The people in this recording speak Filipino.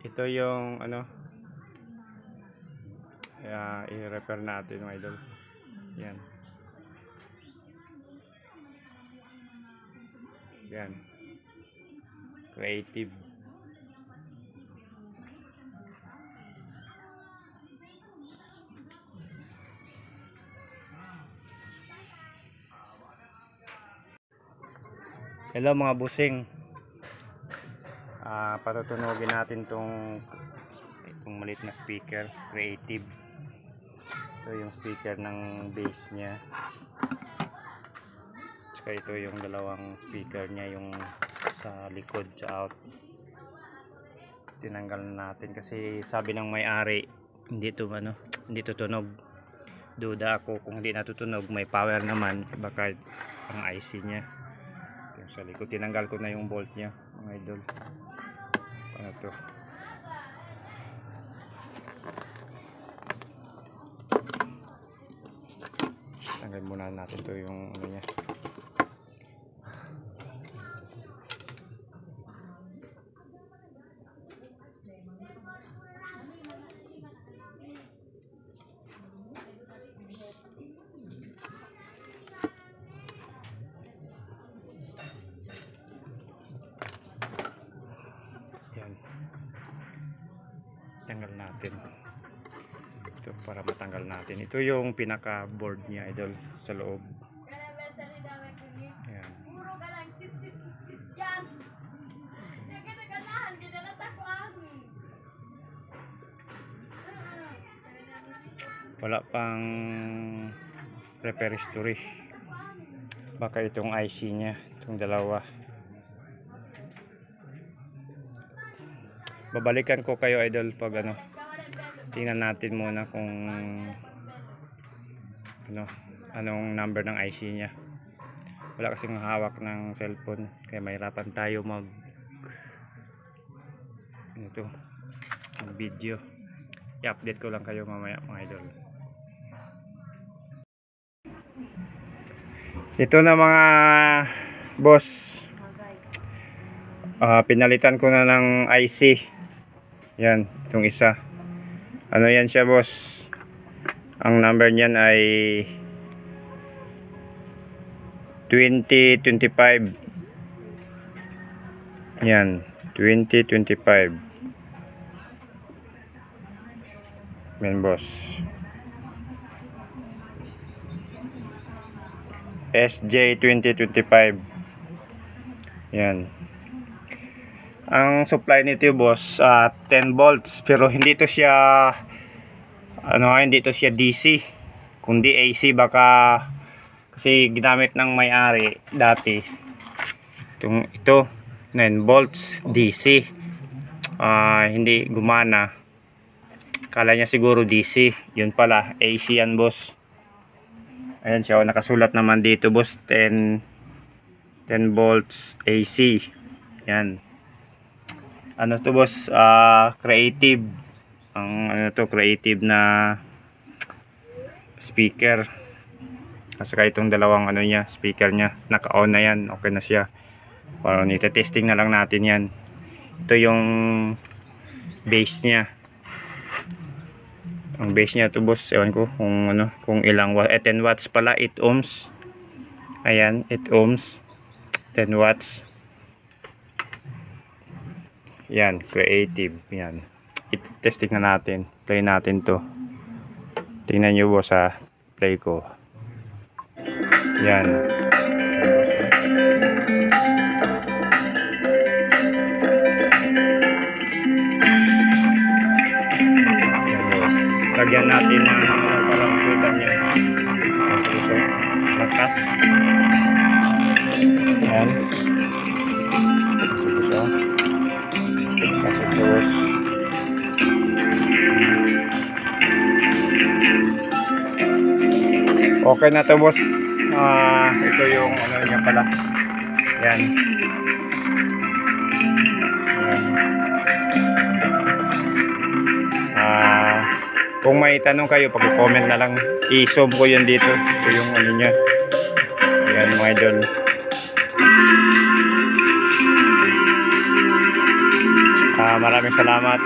Ito yung ano, i-repair natin mga idol. Yan. Yan. Creative. Hello mga busing. Patutunogin natin itong maliit na speaker, Creative. Ito yung speaker ng base nya. Saka ito yung dalawang speaker nya, yung sa likod, sa out. Tinanggal natin kasi sabi ng may-ari hindi tutunog. Duda ako kung hindi natutunog, may power naman, baka ang IC nya. Yung sa likod, tinanggal ko na yung bolt nya mga idol. Ano to? Tanggal muna natin to yung ano nya. Tanggal natin ito para matanggal natin. Ito yung pinaka board niya idol sa loob. Ayan. Wala pang repair history, baka itong IC nya, itong dalawa. Babalikan ko kayo idol pag ano, tingnan natin muna kung anong number ng IC nya. Wala kasing hawak ng cellphone kaya mahirapan tayo mag video. I-update ko lang kayo mamaya mga idol. Ito na mga boss, pinalitan ko na ng IC. Yan, itong isa. Ano yan siya boss? Ang number niyan ay 2025. Yan, 2025. Yan boss. SJ 2025. Yan. Ang supply nito boss 10 volts, pero hindi to siya hindi to siya DC, kundi AC. Baka kasi ginamit ng may-ari dati ito 9 volts DC, hindi gumana. Kala niya siguro DC, yun pala AC yan boss. Ayan siya, nakasulat naman dito boss, 10 volts AC. Yan. Ano to boss, Creative. Ang Creative na speaker. Kasi itong dalawang speaker nya, naka-on na yan, okay na siya. Parang nita-testing na lang natin yan. Ito yung base nya. Ang base nya to boss, ewan ko kung ilang watt. 10 watts pala, 8 ohms. Ayan, 8 ohms, 10 watts. Yan, Creative. Yan, i-testing na natin. Play natin to. Tingnan nyo boss play ko. Yan. Lagyan natin ng parang kita niya. Lakas. Yan. Terus okay na to boss. Ito yung niya pala. Yan. Kung may tanong kayo, pag-comment na lang, i-zoom ko yan dito. Ito yung niya. Yan mga idol. Maraming salamat.